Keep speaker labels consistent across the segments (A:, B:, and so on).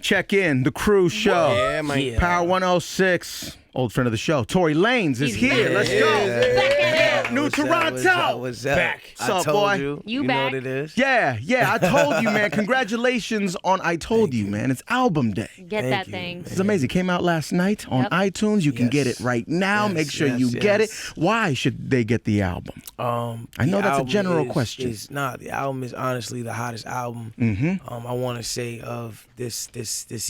A: check in. The Cruz show.
B: Yeah, man.
C: Yeah.
A: Power 106. Old friend of the show. Tory Lanez is here. Let's go. New Toronto.
C: What's up?
A: Back.
C: I
A: What's up,
C: told
A: boy?
C: you.
D: You
C: know
D: back.
C: what it is.
A: Yeah. I told you, man. Congratulations on I Told You, man. It's album day.
D: Get
C: Thank
D: that
C: you.
D: thing.
A: It's amazing. Came out last night on
D: Yep.
A: iTunes. You can
C: Yes.
A: get it right now.
C: Yes,
A: Make sure
C: yes,
A: you get it.
C: yes.
A: Why should they get the album? I know
C: The
A: that's a
C: album
A: general question.
C: The album is honestly the hottest album. I want to say of this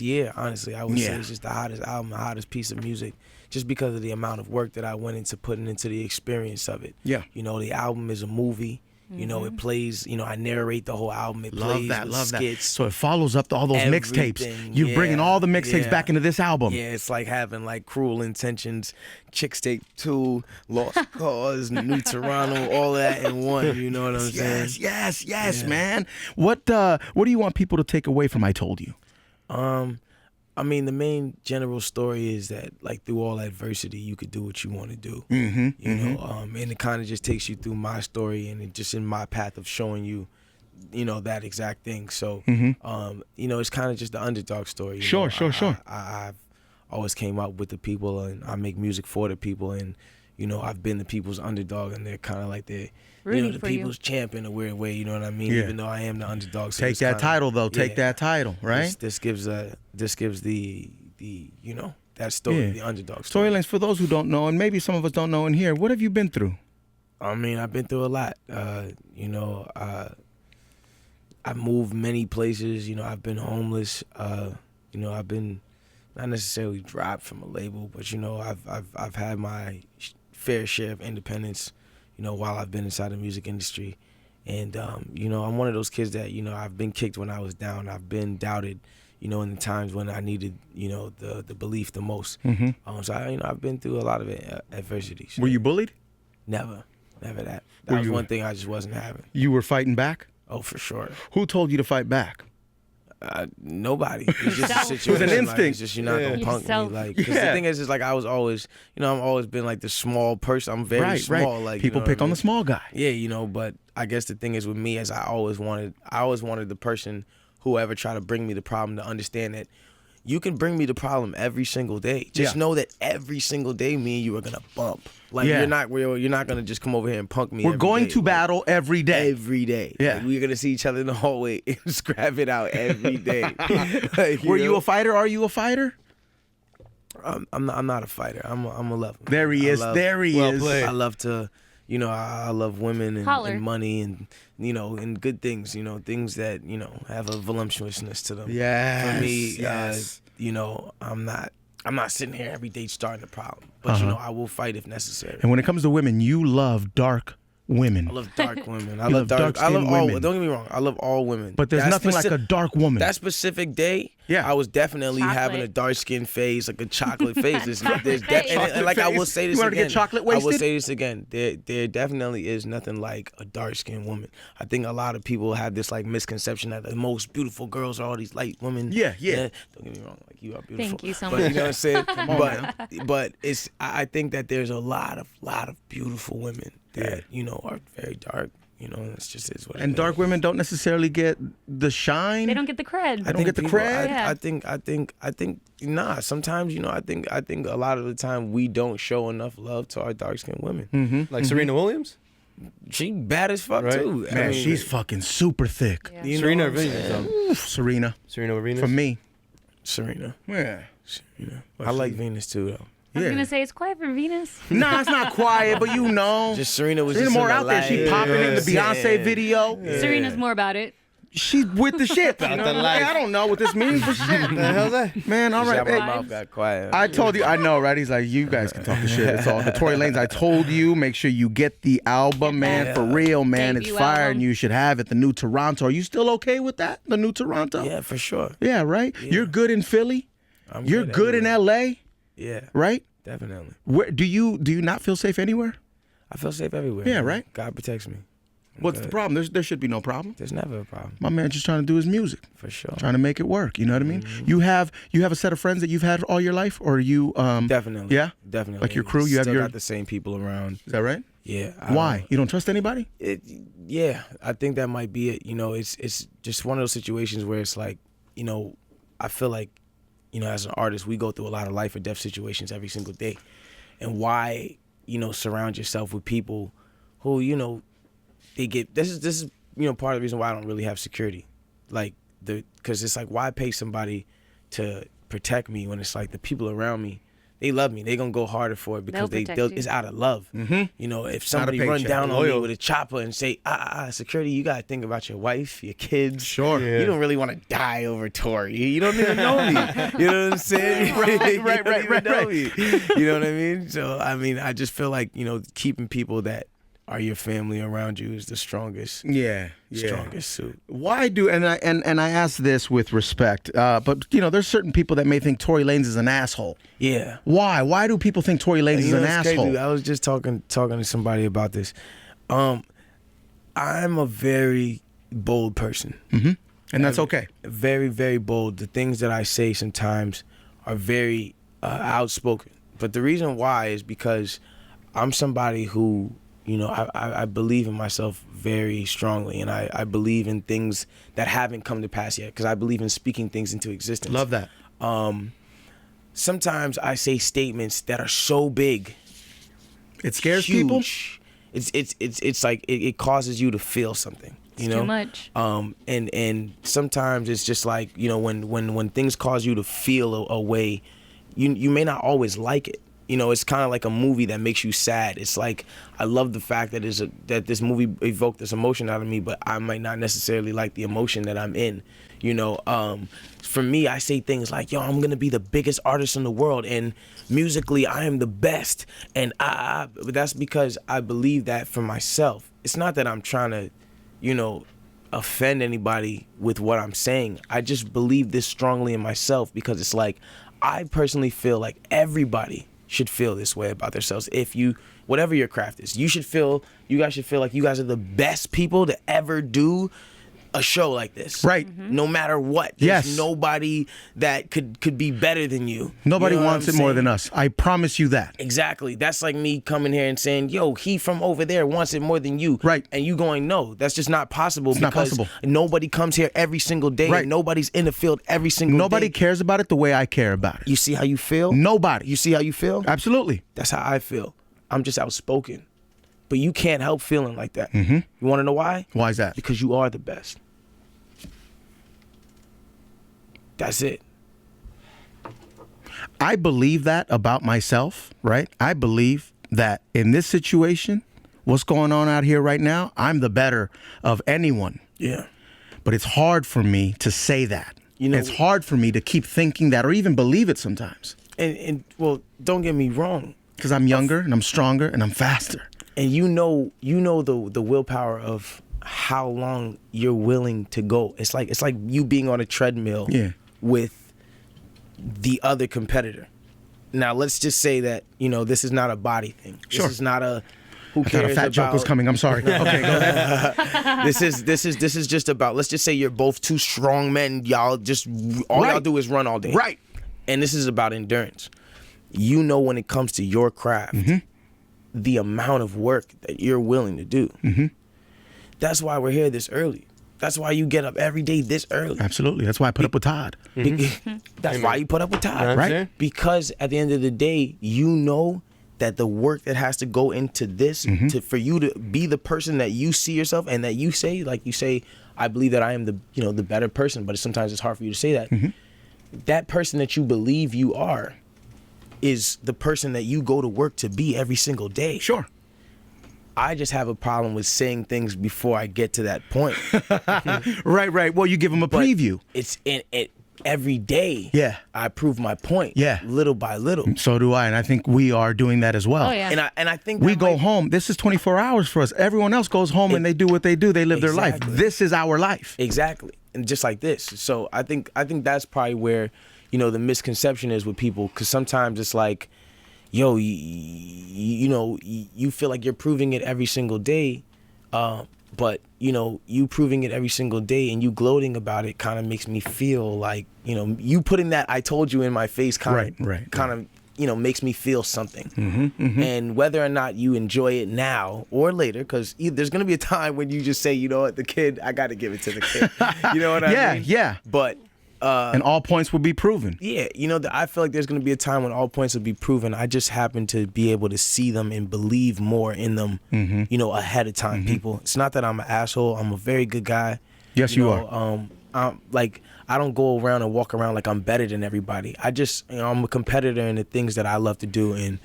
C: year. Honestly, I would say it's just the hottest album, the hottest piece of music, just because of the amount of work that I went into putting into the experience of it.
A: Yeah.
C: You know, the album is a movie. You know, it plays. You know, I narrate the whole album. It
A: Love
C: plays
A: that,
C: with
A: love
C: skits.
A: that. So it follows up to all those mixtapes.
C: Everything,
A: You're bringing
C: yeah,
A: all the mixtapes
C: yeah.
A: back into this album.
C: Yeah, it's like having like Cruel Intentions, Chicks Tape 2, Lost Cause, New Toronto, all that in one. You know what I'm saying?
A: Yes,
C: Yeah.
A: man. What do you want people to take away from I Told You?
C: I mean, the main general story is that, like, through all adversity, you could do what you want to do. You know, and it kind of just takes you through my story and it just in my path of showing you, you know, that exact thing. So, you know, it's kind of just the underdog story. You
A: Sure.
C: know, I've always came out with the people, and I make music for the people, and you know, I've been the people's underdog, and they're kind of like the
D: Rooting for you.
C: people's champ in a weird way. You know what I mean?
A: Yeah.
C: Even though I am the underdog. So
A: Take
C: it's
A: that
C: kinda-
A: title, though. Take
C: yeah.
A: that title, right?
C: This gives the you know, that story,
A: Yeah.
C: the underdog
A: Tory
C: story.
A: Lanez, for those who don't know, and maybe some of us don't know in here, what have you been through?
C: I mean, I've been through a lot. You know, I've moved many places. You know, I've been homeless. You know, I've been not necessarily dropped from a label, but you know, I've had my fair share of independence. You know, while I've been inside the music industry, and you know, I'm one of those kids that, you know, I've been kicked when I was down. I've been doubted. You know, in the times when I needed, you know, the belief the most. So you know, I've been through a lot of adversity. So
A: Were you bullied?
C: Never that.
A: Were
C: That was
A: you-
C: one thing I just wasn't having.
A: You were fighting back?
C: Oh, for sure.
A: Who told you to fight back?
C: Nobody. It's just a
D: Yourself.
C: situation.
A: It was an
C: like,
A: instinct.
C: it's just you're not gonna punk
D: Yourself.
C: me. Like, 'cause
A: Yeah.
C: the thing is like I was always, you know, I've always been like the small person. I'm very
A: Right.
C: small. Like
A: People
C: you know
A: pick
C: what I
A: on
C: mean?
A: the small guy.
C: Yeah, you know, but I guess the thing is with me is I always wanted the person who ever tried to bring me the problem to understand that you can bring me the problem every single day. Just
A: Yeah.
C: know that every single day me and you are gonna bump. Like
A: Yeah.
C: you're not gonna just come over here and punk me.
A: We're
C: every
A: going
C: day.
A: to battle every day.
C: Every day.
A: Yeah.
C: Like, we're gonna see each other in the hallway and scrap it out every day. Like,
A: Were you
C: know?
A: a fighter? Are you a fighter?
C: I'm not a fighter. I'm a lover.
A: There he
C: I
A: is.
C: love-
A: There he
B: Well
A: is.
B: played.
C: I love to, you know, I love women
D: Holler.
C: and money and, you know, and good things, you know, things that, you know, have a voluptuousness to them.
A: Yes.
C: For me,
A: yes.
C: you know, I'm not sitting here every day starting a problem, but you know, I will fight if necessary.
A: And when it comes to women, you love dark women.
C: I love dark women. I
A: You
C: love
A: love
C: dark. I love
A: dark-skinned
C: all.
A: women.
C: Don't get me wrong. I love all women.
A: But there's
C: That
A: nothing like a dark woman.
C: That specific day,
A: Yeah.
C: I was definitely
D: Chocolate.
C: having a dark skin phase, like a chocolate face. There's
D: Chocolate face.
C: and like I will say this
A: You wanted to
C: again.
A: get chocolate
C: I will
A: wasted?
C: say this again. There definitely is nothing like a dark skinned woman. I think a lot of people have this like misconception that the most beautiful girls are all these light women.
A: Yeah.
C: Don't get me wrong. Like you are beautiful.
D: Thank you so
C: But you
D: much.
C: know what I'm saying?
A: on,
C: but it's. I think that there's a lot of beautiful women that you know are very dark. You know, it's just is what it
A: And
C: is.
A: dark women don't necessarily get the shine.
D: They don't get the cred.
A: I don't get the cred.
D: Yeah.
C: I think nah. Sometimes you know, I think a lot of the time we don't show enough love to our dark skinned women.
B: Like Serena Williams?
C: She bad as fuck
B: Right.
C: too. I
A: Man,
C: mean,
A: she's fucking super thick.
D: Yeah.
C: you know
B: Serena
C: what I'm
B: Venus,
C: saying?
B: though.
A: Oof, Serena.
B: Serena Venus?
A: For me.
C: Serena.
A: Yeah.
C: I like Venus too though.
D: I was
A: Yeah.
D: gonna say it's quiet for Venus.
A: Nah, it's not quiet, but you know.
C: Just Serena was
A: Serena
C: just
A: more
C: in my
A: out there. She
C: life.
A: popping in the
C: Yeah.
A: Beyonce video.
D: Serena's more about it.
A: She's with the shit. You know?
B: the life.
A: Hey, I don't know what this means for shit.
B: the hell's that?
A: Man, all right.
C: My
A: Hey,
C: mouth got quiet.
A: I told you, I know, right? He's like, you guys can talk the shit. It's all good. Tory Lanez, I told you, make sure you get the album, man.
C: Yeah.
A: For real, man.
D: Debut
A: It's fire
D: album.
A: and you should have it. The new Toronto. Are you still okay with that? The new Toronto?
C: yeah, for sure.
A: Yeah, right? You're good in Philly.
C: I'm
A: You're good in
C: everywhere.
A: LA,
C: Yeah,
A: right?
C: definitely.
A: Where do you not feel safe anywhere?
C: I feel safe everywhere.
A: Yeah,
C: man.
A: right?
C: God protects me.
A: What's the problem? There should be no problem.
C: There's never a problem.
A: My man just trying to do his music,
C: For sure.
A: trying to make it work. You know what I mean?
C: Mm-hmm.
A: You have a set of friends that you've had all your life, or you
C: Definitely.
A: Yeah?
C: Definitely.
A: Like your crew, you have
C: Still
A: your-
C: got the same people around.
A: Is that right?
C: Yeah.
A: Why? You don't trust anybody?
C: Yeah, I think that might be it. You know, it's just one of those situations where it's like, you know, I feel like, as an artist, we go through a lot of life or death situations every single day. And why, surround yourself with people who, they get, this is part of the reason why I don't really have security. Like, because it's like, why pay somebody to protect me when it's like the people around me, they love me. They gonna go harder for it because it's out of love. If somebody run down on me with a chopper and say, security, you gotta think about your wife, your kids.
A: Sure.
C: You don't really want to die over Tory. You don't even know me. You know what I'm saying?
A: Right.
C: You know what I mean? So I just feel like keeping people that are your family around you is the strongest. Strongest suit.
A: Why do and I ask this with respect, but there's certain people that may think Tory Lanez is an asshole.
C: Yeah.
A: Why? Why do people think Tory Lanez is an asshole?
C: Crazy. I was just talking to somebody about this. I'm a very bold person.
A: And that's okay.
C: Very, very bold. The things that I say sometimes are very outspoken. But the reason why is because I'm somebody who, I believe in myself very strongly, and I believe in things that haven't come to pass yet, because I believe in speaking things into existence.
A: Love that.
C: Sometimes I say statements that are so big,
A: it scares
C: huge.
A: people.
C: It's like it causes you to feel something.
D: Too much.
C: And sometimes it's just like when things cause you to feel a way, you may not always like it. It's kind of like a movie that makes you sad. It's like, I love the fact that that this movie evoked this emotion out of me, but I might not necessarily like the emotion that I'm in. For me, I say things like, yo, I'm going to be the biggest artist in the world, and musically, I am the best. And but that's because I believe that for myself. It's not that I'm trying to, offend anybody with what I'm saying. I just believe this strongly in myself, because it's like, I personally feel like everybody should feel this way about themselves. Whatever your craft is, you guys should feel like you guys are the best people to ever do a show like this.
A: Right.
C: No matter what. There's nobody that could be better than you.
A: Nobody wants it more than us. I promise you that.
C: Exactly. That's like me coming here and saying, yo, he from over there wants it more than you.
A: Right.
C: And you going, no, that's just not possible.
A: It's not possible.
C: Nobody comes here every single day.
A: Right.
C: Nobody's in the field every single day.
A: Nobody cares about it the way I care about it.
C: You see how you feel?
A: Nobody.
C: You see how you feel?
A: Absolutely.
C: That's how I feel. I'm just outspoken. But you can't help feeling like that. You want to know why?
A: Why is that?
C: Because you are the best. That's it.
A: I believe that about myself, right? I believe that in this situation, what's going on out here right now, I'm the better of anyone.
C: Yeah.
A: But it's hard for me to say that. It's hard for me to keep thinking that or even believe it sometimes.
C: And well, don't get me wrong.
A: Because I'm younger and I'm stronger and I'm faster.
C: And you know the willpower of how long you're willing to go. It's like you being on a treadmill with the other competitor. Now let's just say that, this is not a body thing.
A: Sure.
C: This is not a who cares.
A: I thought a fat joke was coming. I'm sorry. Okay, go ahead.
C: This is just about, let's just say you're both two strong men. Y'all just y'all do is run all day.
A: Right.
C: And this is about endurance. When it comes to your craft, the amount of work that you're willing to do. That's why we're here this early. That's why you get up every day this early.
A: Absolutely. That's why I put up with Todd.
C: That's why you put up with Todd.
A: Right?
C: Because at the end of the day, that the work that has to go into this for you to be the person that you see yourself and that you say, like you say, I believe that I am the better person, but sometimes it's hard for you to say that. That person that you believe you are is the person that you go to work to be every single day.
A: Sure.
C: I just have a problem with saying things before I get to that point.
A: Right. Well, you give them a preview.
C: It's in it every day.
A: Yeah.
C: I prove my point.
A: Yeah.
C: Little by little.
A: So do I, and I think we are doing that as well.
D: Oh yeah.
C: And I think
A: we go home. This is 24 hours for us. Everyone else goes home and they do what they do. They live their life. This is our life.
C: Exactly. And just like this. So I think that's probably where, the misconception is with people, because sometimes it's like, yo, you feel like you're proving it every single day, but you proving it every single day and you gloating about it kind of makes me feel like, you putting that "I told you" in my face kind of makes me feel something. And whether or not you enjoy it now or later, because there's gonna be a time when you just say, you know what, the kid, I got to give it to the kid. You know what I mean?
A: Yeah.
C: But
A: and all points will be proven.
C: Yeah, I feel like there's going to be a time when all points will be proven. I just happen to be able to see them and believe more in them, ahead of time, people. It's not that I'm an asshole. I'm a very good guy.
A: Yes, you are.
C: I don't go around and walk around like I'm better than everybody. I just, I'm a competitor in the things that I love to do, and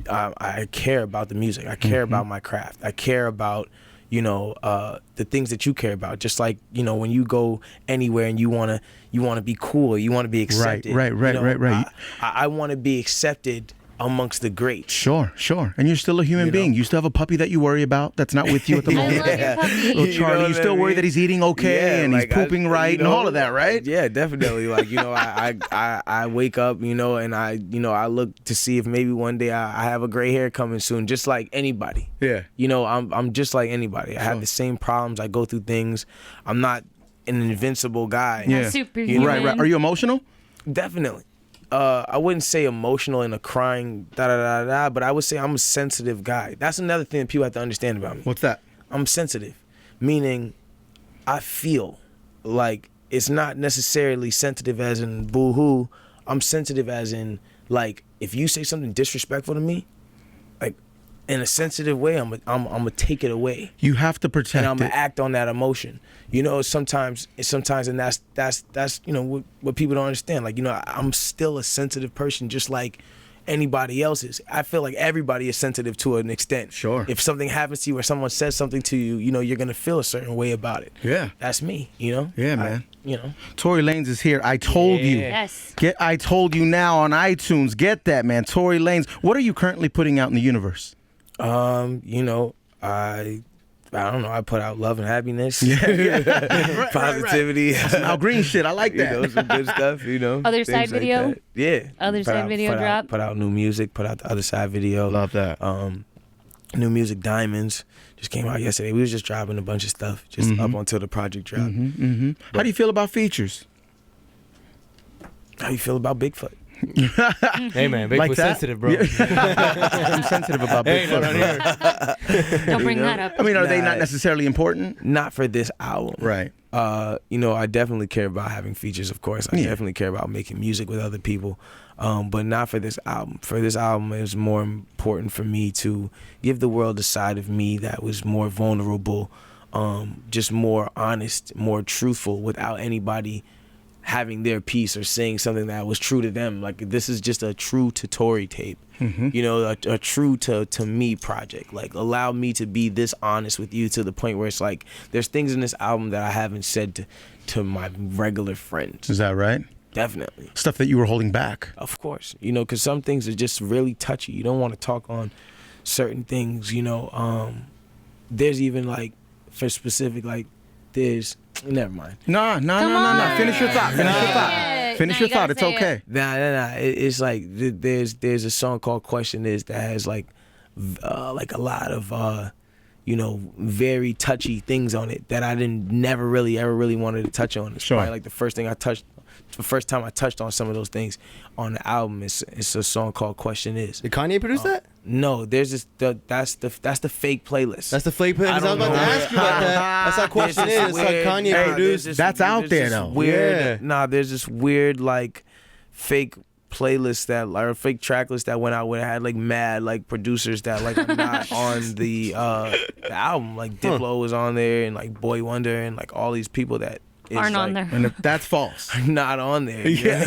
C: I care about the music. I care about my craft. I care about the things that you care about. Just like when you go anywhere and you wanna be cool, you wanna be accepted.
A: Right.
C: I want to be accepted amongst the greats.
A: Sure. And you're still a human being. You still have a puppy that you worry about that's not with you at the
D: I
A: moment.
D: love your puppy.
A: Little Charlie, you still worry that he's eating okay and he's pooping right and all of that, right?
C: Yeah, definitely. Like, I wake up, and I look to see if maybe one day I have a gray hair coming soon, just like anybody.
A: Yeah.
C: I'm just like anybody. I have the same problems. I go through things. I'm not an invincible guy.
A: Yeah.
D: Superhuman.
A: Right. Are you emotional?
C: Definitely. I wouldn't say emotional and a crying but I would say I'm a sensitive guy. That's another thing that people have to understand about me.
A: What's that?
C: I'm sensitive, meaning I feel. Like, it's not necessarily sensitive as in boo-hoo. I'm sensitive as in, like, if you say something disrespectful to me, like, in a sensitive way, I'm gonna take it away.
A: You have to protect
C: and I'm gonna
A: it.
C: act on that emotion. Sometimes, and that's what people don't understand. Like, I'm still a sensitive person, just like anybody else is. I feel like everybody is sensitive to an extent.
A: Sure.
C: If something happens to you or someone says something to you, you're gonna feel a certain way about it.
A: Yeah.
C: That's me.
A: Yeah, man.
C: Tory
A: Tory Lanez is here. I told you.
D: Yes.
A: I told you now on iTunes. Get that, man. Tory Lanez. What are you currently putting out in the universe?
C: I don't know. I put out love and happiness.
A: Right,
C: positivity.
A: Now green shit. I like that.
C: Some good stuff.
D: Other
C: things
D: side video?
C: that. Yeah.
D: Other side video drop?
C: Put out new music. Put out the other side video.
A: Love that.
C: New music, Diamonds, just came out yesterday. We was just dropping a bunch of stuff, just up until the project dropped.
A: How do you feel about features?
C: How you feel about Bigfoot?
B: Hey man, Bigfoot's
A: Like that?
B: sensitive, bro.
A: I'm sensitive about
B: Hey,
A: Bigfoot.
B: no,
D: Don't bring that up.
A: I mean, are they not
C: Nah.
A: necessarily important?
C: Not for this album.
A: Right.
C: I definitely care about having features, of course. I
A: Yeah.
C: definitely care about making music with other people. But not for this album. For this album, it was more important for me to give the world a side of me that was more vulnerable, just more honest, more truthful, without anybody having their piece or saying something that was true to them. Like, this is just a true to Tory tape, a true to me project. Like, allow me to be this honest with you to the point where it's like, there's things in this album that I haven't said to my regular friends.
A: Is that right?
C: Definitely.
A: Stuff that you were holding back.
C: Of course. Because some things are just really touchy. You don't want to talk on certain things, there's even, like, for specific, like, there's, never mind.
A: No. Finish your thought. Finish your thought. It's okay.
C: Nah. It's like there's a song called "Question Is" that has like a lot of very touchy things on it that I never really ever really wanted to touch on. It's
A: Sure.
C: probably like the first time I touched on some of those things on the album. It's a song called "Question Is."
B: Did Kanye produce that?
C: No, there's this. That's the fake playlist.
B: That's the fake playlist. I was
C: don't
B: about to
C: know.
B: ask you about that. That's our question.
C: There's
B: It's
C: this
B: like
C: weird-
B: Kanye
C: nah,
B: produced.
C: there's this-
A: That's out
C: there's
A: there,
C: this
A: though.
C: Weird,
B: Yeah.
C: there's this weird like fake playlist or fake track list that went out where it had like mad like producers that like are not on the album. Like Diplo was on there and like Boy Wonder and like all these people that is,
D: Aren't on
C: like,
D: there.
A: And that's false.
C: not on there.
A: Yeah.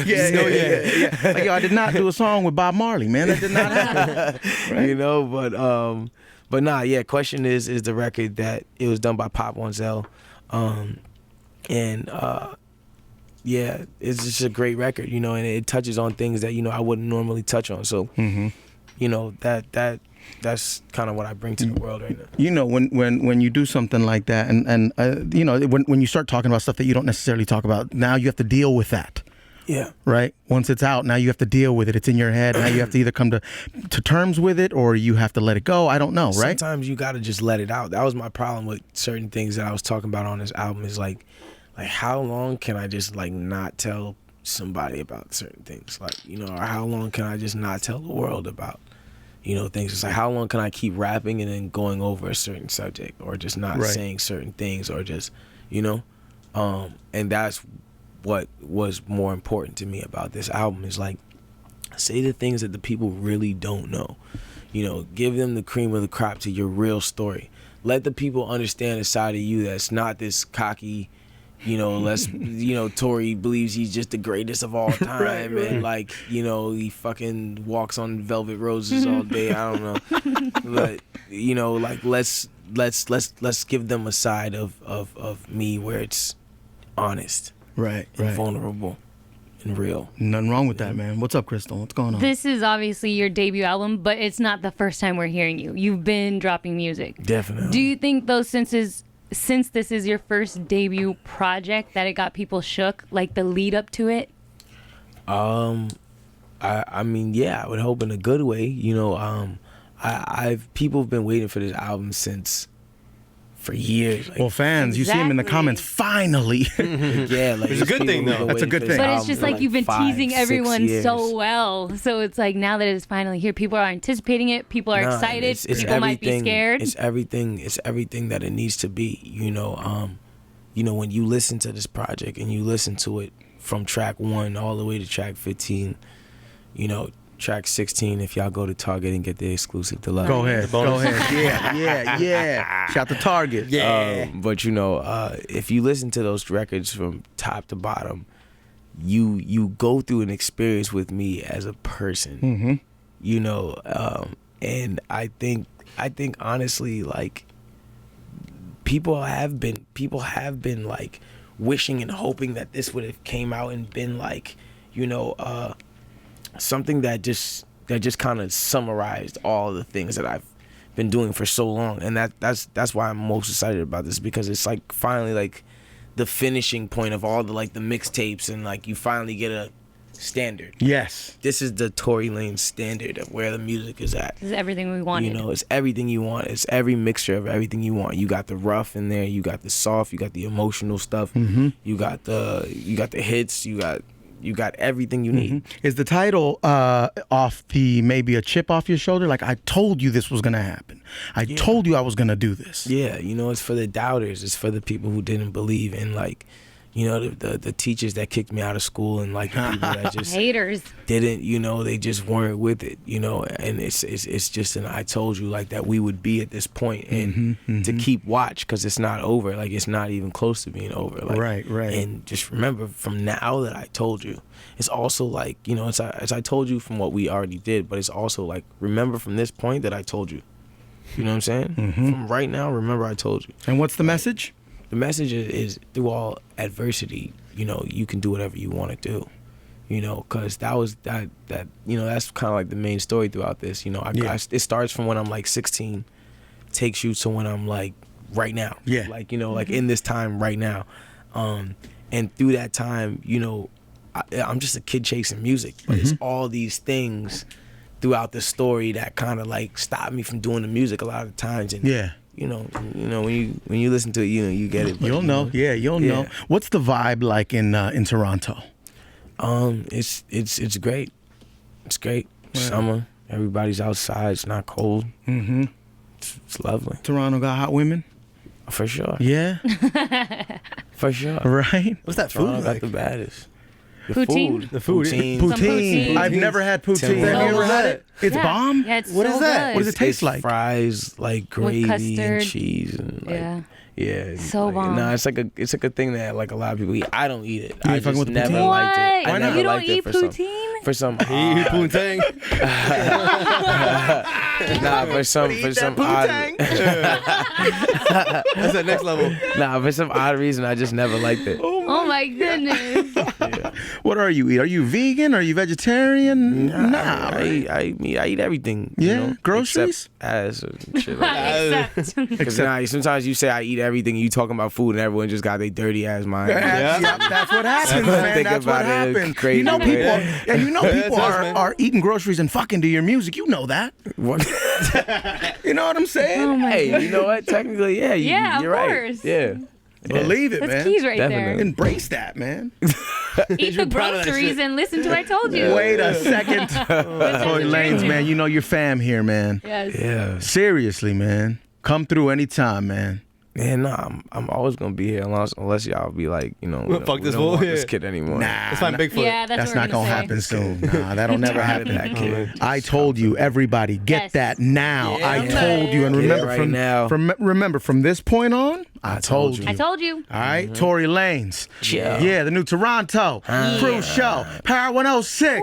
A: Like, yo, I did not do a song with Bob Marley, man. That did not happen. Right?
C: But nah, yeah. Question is the record that it was done by Pop 1Zell, yeah, it's just a great record, and it touches on things that I wouldn't normally touch on. So, that's kind of what I bring to the world right now.
A: When you do something like that, and when you start talking about stuff that you don't necessarily talk about, now you have to deal with that.
C: Yeah.
A: Right? Once it's out, now you have to deal with it. It's in your head. Now you have to either come to terms with it or you have to let it go. I don't know, right?
C: Sometimes you got to just let it out. That was my problem with certain things that I was talking about on this album is like how long can I just like not tell somebody about certain things? Like, or how long can I just not tell the world about, things? It's like, how long can I keep rapping and then going over a certain subject or just not
A: Right.
C: saying certain things or just, and that's what was more important to me about this album is like, say the things that the people really don't know. You know, give them the cream of the crop to your real story. Let the people understand a side of you that's not this cocky, you know, Tory believes he's just the greatest of all time, right. And like, you know, he fucking walks on velvet roses all day. I don't know, but you know, like let's give them a side of me where it's honest,
A: right,
C: and vulnerable. And real.
A: Nothing wrong with that, man. What's up, Crystal? What's going on?
D: This is obviously your debut album, but it's not the first time we're hearing you. You've been dropping music.
C: Definitely.
D: Do you think since this is your first debut project that it got people shook, like the lead up to it?
C: I mean, yeah, I would hope in a good way. You know, people have been waiting for this album for years. Like,
A: well, fans, you see them in the comments. Finally,
C: yeah, like
B: it's a good thing though.
A: That's a good thing.
D: But it's just like you've been
C: 5,
D: teasing everyone
C: 6 years.
D: so well, so it's like now that it's finally here, people are anticipating it. People are excited.
C: It's
D: people might be scared.
C: It's everything that it needs to be. You know, when you listen to this project and you listen to it from track 1 all the way to track 15, you know. Track 16, if y'all go to Target and get the exclusive deluxe.
A: Go ahead. Yeah. Shout to Target.
C: Yeah. But you know, if you listen to those records from top to bottom, you go through an experience with me as a person.
A: Mm-hmm.
C: You know, and I think honestly, like people have been like wishing and hoping that this would have came out and been like, you know, something that just kind of summarized all the things that I've been doing for so long, and that's why I'm most excited about this, because it's like finally like the finishing point of all the like the mixtapes, and like you finally get a standard.
A: Yes,
C: this is the Tory Lanez standard of where the music is at.
D: This is everything we wanted.
C: You know, it's everything you want. It's every mixture of everything you want. You got the rough in there. You got the soft. You got the emotional stuff.
A: Mm-hmm.
C: You got the hits. You got everything you need.
A: Mm-hmm. Is the title off maybe a chip off your shoulder? Like, I told you this was going to happen. I told you I was going to do this.
C: Yeah, you know, it's for the doubters. It's for the people who didn't believe. And, like, you know, the teachers that kicked me out of school, and, like, the people that just
D: haters
C: didn't, you know, they just weren't with it, you know. And it's just an I told you, like, that we would be at this point, and to keep watch, because it's not over. Like, it's not even close to being over. Like,
A: right.
C: And just remember, from now that I told you, it's also like, you know, it's as I told you from what we already did, but it's also like, remember from this point that I told you. You know what I'm saying?
A: Mm-hmm.
C: From right now, remember I told you.
A: And what's the message?
C: The message is through all adversity, you know, you can do whatever you want to do. You know, because that you know, that's kind of like the main story throughout this. You know, it starts from when I'm like 16, takes you to when I'm like right now.
A: Yeah.
C: Like, you know, like in this time right now. And through that time, you know, I'm just a kid chasing music. But it's all these things throughout the story that kind of like stop me from doing the music a lot of times. And you know, when you listen to it, you know, you get it. But,
A: you'll know. Yeah, you'll know. What's the vibe like in Toronto?
C: It's great. It's great.
A: Wow.
C: Summer. Everybody's outside. It's not cold.
A: Mm-hmm.
C: It's lovely.
A: Toronto got hot women?
C: For sure.
A: Yeah.
C: For sure.
A: Right.
B: What's that
C: Toronto
B: food
C: got
B: like?
C: the baddest.
D: Poutine?
B: The food.
C: Poutine.
D: Some
A: Poutine.
D: poutine.
A: I've never had poutine.
C: Tim
A: Have you
C: Hortons.
A: ever had it? It's bomb?
D: Yeah, it's
B: What
D: so
B: is that?
D: good.
A: What does it taste
C: It's
A: like?
C: Fries, like gravy and
D: custard.
C: cheese, and like,
D: Yeah.
C: yeah.
D: So
C: like,
D: bomb.
C: Nah, it's like a thing that like a lot of people eat. I don't eat it.
A: You
C: I
A: ain't fucking
C: just
A: with the
C: never
A: poutine?
C: liked it.
D: What?
C: I
A: Why
C: never
A: not?
D: You don't
C: liked it
D: eat
C: for
D: poutine?
C: For some
B: Poontang?
C: nah, for some odd
B: That's the next level.
C: nah, for some odd reason I just never liked it.
D: Oh my goodness.
A: What are you eat? Are you vegan? Are you vegetarian?
C: Nah,
A: Right?
C: I eat everything.
A: Yeah?
C: You know,
A: Groceries?
C: except ass and shit like that.
D: Except.
C: Cause nah, sometimes you say I eat everything, you talking about food, and everyone just got their dirty ass mind.
A: Yeah, that's what happens, man.
C: Think
A: That's what
C: about it,
A: happens.
C: crazy,
A: You know people,
C: man.
A: and you know people
B: man.
A: are eating groceries and fucking to your music. You know that.
C: What?
A: You know what I'm saying?
D: Oh my
C: Hey,
D: God.
C: you know what? Technically, yeah,
D: Yeah, of
C: you're right.
D: course.
C: Yeah.
A: Believe it,
D: That's
A: man.
D: keys right
C: Definitely.
D: there.
A: Embrace that, man.
D: Eat the
B: proud of that
D: groceries
B: shit.
D: and listen to I told you.
A: Wait a second. Tory Lanez, man. You know your fam here, man.
D: Yes.
C: Yeah.
A: Seriously, man. Come through anytime, man.
C: Yeah, I'm always gonna be here unless y'all be like, you know,
B: Fuck
C: we
B: this
C: don't want
B: fool.
C: this
B: Yeah.
C: kid anymore.
A: Nah,
B: Let's find Bigfoot.
D: Yeah, that's
A: that's
D: what we're
A: not gonna
D: say.
A: happen soon. Nah, that'll never happen.
C: That kid.
A: I told you, everybody, get
D: Yes.
A: that now.
B: Yeah,
A: I
B: man.
A: told you, and
C: Get it
A: remember
C: right now.
A: remember from this point on, I told you.
D: I told you.
A: All right, Tory Lanez.
C: Yeah.
A: Yeah, the new Toronto Cruz show. Power 106.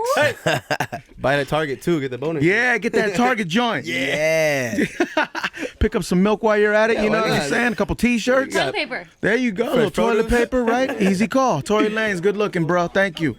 B: Buy that Target too. Get the bonus.
A: Yeah, get that Target joint.
C: Yeah.
A: Pick up some milk while you're at it. You know
B: why
A: what I'm
B: not?
A: saying? A couple T-shirts.
D: Toilet paper.
A: There you go. A little toilet
B: produce.
A: paper, right? Easy call. Tory Lanez, good looking, bro. Thank you.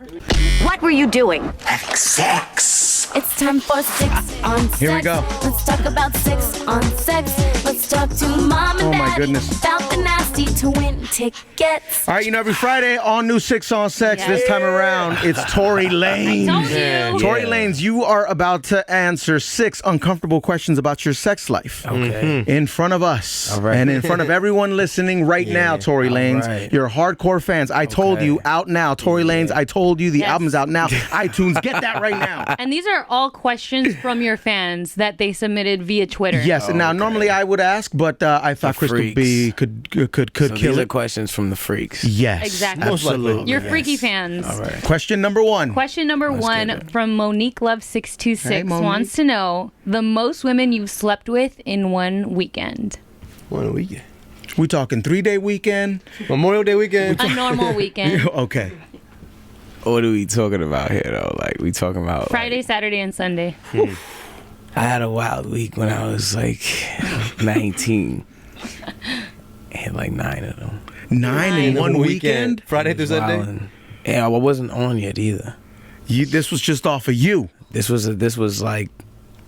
E: What were you doing?
F: Having sex.
E: It's time for 6 on 6.
A: Here we go.
E: Let's talk about 6 on 6. Let's talk to mom and
A: Oh, my
E: daddy
A: goodness.
E: about the nasty to win tickets.
A: All right, you know, every Friday, all new 6 on Sex.
D: Yeah.
A: This time around, it's Tory Lanez.
D: Told you.
A: Tory
C: Yeah.
A: Lanez, you are about to answer 6 uncomfortable questions about your sex life.
C: Okay.
A: In front of us.
C: All right.
A: And in front of everyone listening right now, Tory
C: all
A: Lanez.
C: right.
A: You're hardcore fans. I told
C: Okay.
A: you, out now. Tory Lanez, I told you, the
D: Yes.
A: album's out now. iTunes, get that right now.
D: And these are all questions from your fans that they submitted via Twitter.
A: Yes, and now normally I would ask, but I thought Crystal
C: freaks.
A: B could
C: So
A: kill
C: these are
A: it.
C: questions from the freaks.
A: Yes,
D: Exactly.
B: Most likely.
A: absolutely.
D: Your freaky fans.
C: All right.
A: Question number 1.
D: Question number
C: get
D: 1
C: it.
D: from Monique Love 626
A: Hey, Monique.
D: wants to know the most women you've slept with in one weekend.
B: One weekend.
A: We talking 3-day weekend?
B: Memorial Day weekend.
D: A normal weekend.
A: Okay.
C: What are we talking about here, though? Like, we talking about
D: Friday, Saturday, and Sunday.
C: I had a wild week when I was like 19. I had like 9 of them.
A: 9 in one weekend?
B: Friday through Sunday.
C: Wildin'. Yeah, I wasn't on yet either.
A: This was just off of you
C: This was like,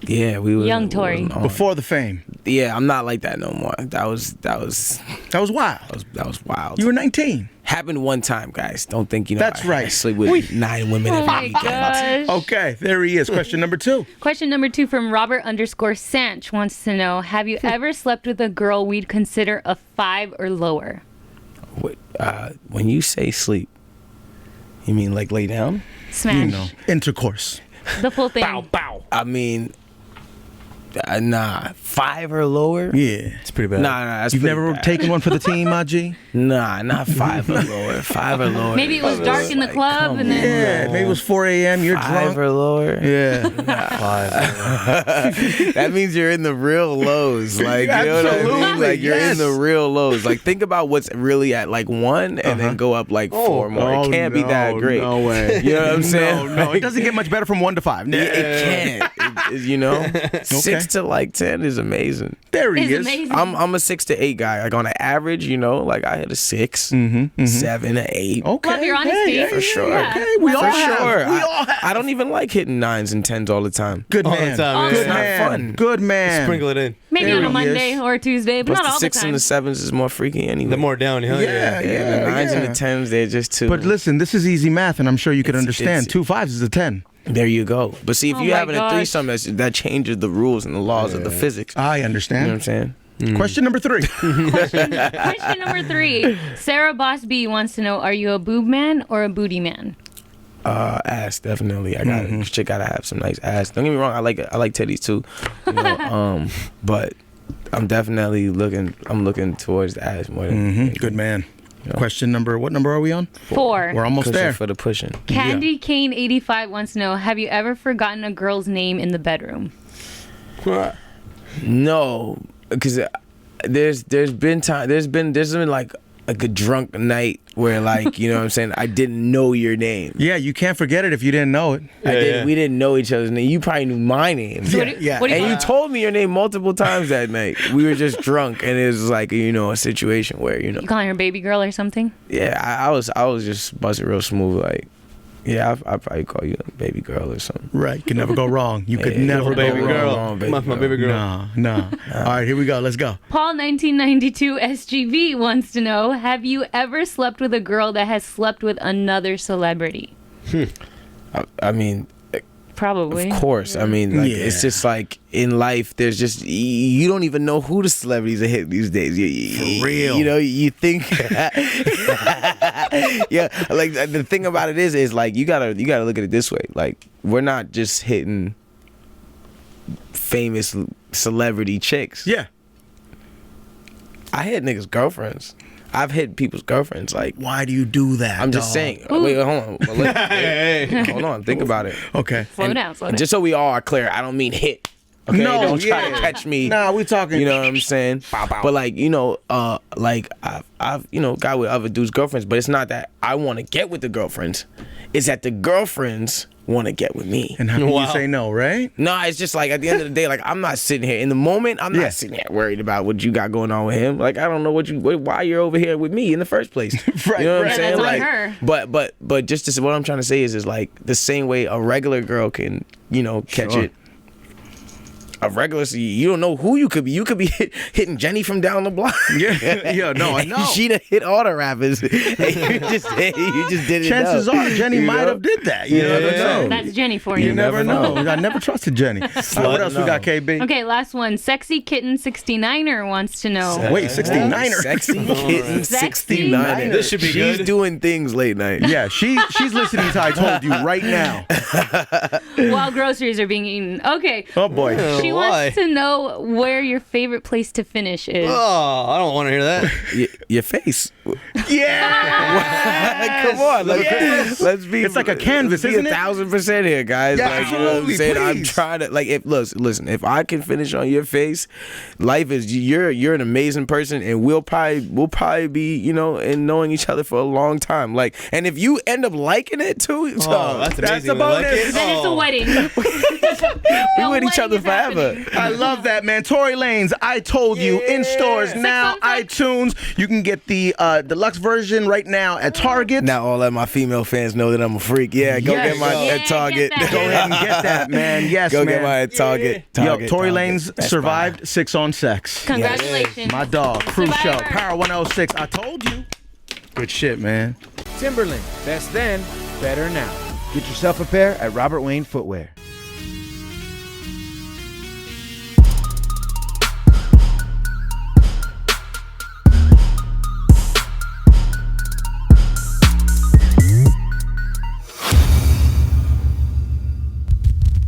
C: yeah, we were
D: Young Tory.
C: wasn't on.
A: before the fame.
C: Yeah, I'm not like that no more. That was
A: That was wild.
C: wild.
A: You were 19.
C: Happened one time, guys. Don't think you know.
A: That's right.
C: I sleep with 9 women
D: Oh
C: every
D: my
C: weekend.
D: gosh.
A: Okay, there he is. Question number 2.
D: Question number 2 from Robert_Sanch wants to know: have you ever slept with a girl we'd consider a 5 or lower?
C: When you say sleep, you mean like lay down?
D: Smash.
A: Intercourse.
D: The full thing.
C: I mean, nah, 5 or lower.
A: Yeah.
B: It's pretty bad.
C: Nah, that's
A: You've
C: pretty
A: never
C: bad.
A: taken one for the team, my G?
C: Nah, not 5 or lower. 5 or lower.
D: Maybe it was dark in the
C: Like,
D: club
C: come
D: and then
A: Yeah, maybe it was 4 a.m. You're
C: 5
A: drunk.
C: or lower.
A: Yeah.
C: That means you're in the real lows. Like, you know what I mean?
A: Absolutely,
C: Like, you're
A: yes.
C: in the real lows. Like, think about what's really at like 1 and then go up like 4 more. It can't be that great.
A: No way.
C: You know what I'm saying?
A: No, it doesn't get much better from 1 to 5.
C: It can't. You know? 6 to like 10 is amazing.
A: There he
D: it's
A: is.
D: amazing.
C: I'm a 6 to 8 guy. Like on an average, you know, like I hit a 6, 7, an 8.
A: Okay.
D: Love your honesty.
A: Hey,
C: For sure.
D: Yeah.
A: Okay, we all
C: For
A: have.
C: sure.
A: We all have.
C: I don't even like hitting 9s and 10s all the time.
A: Good
B: All the
A: man.
B: time,
A: Good
C: yeah.
A: man.
C: It's not fun.
A: Good man.
B: Sprinkle it in.
D: maybe
A: There
D: on a
A: he
D: Monday
A: is.
D: or a Tuesday, but
C: Plus
D: not
C: the
D: all the
C: 6
D: time.
C: and the 7s is more freaky anyway.
B: The more down, huh?
A: Yeah,
C: the 9s and the 10s, they're just too.
A: But listen, this is easy math, and I'm sure you could understand.
C: it's-
A: 2 5s is a 10.
C: There you go. But see, if
D: Oh
C: you
D: my
C: having a
D: gosh.
C: threesome, that changes the rules and the laws of the physics.
A: I
C: You know what I'm
A: understand.
C: saying?
A: Question number 3.
D: Question number 3. Sarah Boss B wants to know: are you a boob man or a booty man?
C: Ass, definitely. I got chick gotta have some nice ass. Don't get me wrong, I like titties too. You know, but I'm definitely looking towards the ass more than
A: Good man. Question number, what number are we on?
D: 4.
A: We're almost
C: pushing
A: there.
C: for the pushing.
D: Candy Kane 85 wants to know: have you ever forgotten a girl's name in the bedroom?
C: No, because there's been like a drunk night where like, you know what I'm saying, I didn't know your name.
A: Yeah, you can't forget it if you didn't know it.
C: We didn't know each other's name. You probably knew my name.
D: So what do-
A: yeah.
D: what do you
C: And you
D: call-
C: told me your name multiple times that night. We were just drunk, and it was like, you know, a situation where, you know,
D: you calling her baby girl or something?
C: yeah, I was just busting real smooth, like, yeah, I'd probably call you a baby girl or something.
A: Right. Could never go wrong. You could
C: Yeah,
A: never go
B: Baby
C: wrong.
B: girl.
C: Wrong, baby
B: my
C: girl.
B: baby girl.
A: No. All right, here we go. Let's go.
D: Paul 1992 SGV wants to know: have you ever slept with a girl that has slept with another celebrity?
C: I mean,
D: Probably.
C: of course. I mean, like,
A: Yeah.
C: it's just like in life, there's just, you don't even know who the celebrities are hitting these days.
A: For real.
C: You know, you think, yeah, like the thing about it is like, you gotta look at it this way. Like, we're not just hitting famous celebrity chicks.
A: Yeah.
C: I hit niggas' girlfriends. I've hit people's girlfriends. Like,
A: Why do you do that?
C: I'm just
A: dog?
C: saying. Wait, hold on. Hold on. Think about it.
A: Okay.
D: Slow down.
C: And just so we all are clear, I don't mean hit. Okay,
A: No,
C: don't try
A: yeah.
C: to catch me.
A: Nah, we talking.
C: You know what I'm saying?
A: Bow, bow.
C: But like, you know, like I've you know, got with other dudes' girlfriends, but it's not that I want to get with the girlfriends. It's that the girlfriends want to get with me.
A: And how can
B: Wow.
A: you say no, right?
C: No, it's just like at the end of the day, like I'm not sitting here in the moment. I'm
A: Yeah.
C: not sitting here worried about what you got going on with him. Like I don't know why you're over here with me in the first place.
A: Right,
C: You know what
A: right.
C: I'm saying?
D: That's on
C: Like,
D: her.
C: but just to, what I'm trying to say is like the same way a regular girl can, you know, catch
A: Sure.
C: it. A regular, you don't know who you could be. You could be hitting Jenny from down the block.
A: Yeah, no, I know.
C: She done hit all the rappers. And you just did it.
A: Chances are Jenny
C: You
A: might
C: know?
A: have did that. You never know.
D: That's Jenny for you.
A: You never know. I never trusted Jenny. All right, what else we got, KB?
D: Okay, last one. Sexy Kitten 69er wants to know.
A: Wait, 69er.
C: Sexy kitten
D: Sexy
C: 69er.
B: This should be
C: She's
B: good.
C: doing things late night.
A: Yeah, she's listening to I Told You right now.
D: While groceries are being eaten. Okay.
A: Oh, boy.
D: She
B: Why?
D: wants to know where your favorite place to finish is.
B: Oh, I don't want to hear that.
C: Your face.
A: Yeah!
C: Come on, let's be.
A: It's like a canvas,
C: let's
A: isn't
C: be
A: it?
C: 1,000% here, guys.
A: Yeah,
C: like, you know what I'm
A: absolutely,
C: saying? I'm
A: please.
C: trying to like. If listen, if I can finish on your face, life is you're an amazing person, and we'll probably be, you know, and knowing each other for a long time. Like, and if you end up liking it too,
B: Oh, that's amazing.
A: a
B: We like
A: bonus.
B: it.
D: Then it's a
B: Oh.
D: wedding.
C: we with each other forever.
A: I love that, man. Tory Lanez, I Told You, in stores now,
D: 616.
A: iTunes. You can get the deluxe version right now at Target.
C: Now all of my female fans know that I'm a freak. Yeah, go
A: Yes.
C: get my
D: Yeah,
C: at Target.
D: get that.
A: Go ahead and get that, man. Yes,
C: Go
A: man.
C: get my at Target.
A: Yo,
C: Target,
A: Tory
C: Target.
A: Lanez
C: Best
A: survived 6 on sex.
D: Congratulations.
A: My dog, Cruz Show,
D: Survivor.
A: Power 106. I told you. Good shit, man.
G: Timberland, best then, better now. Get yourself a pair at Robert Wayne Footwear.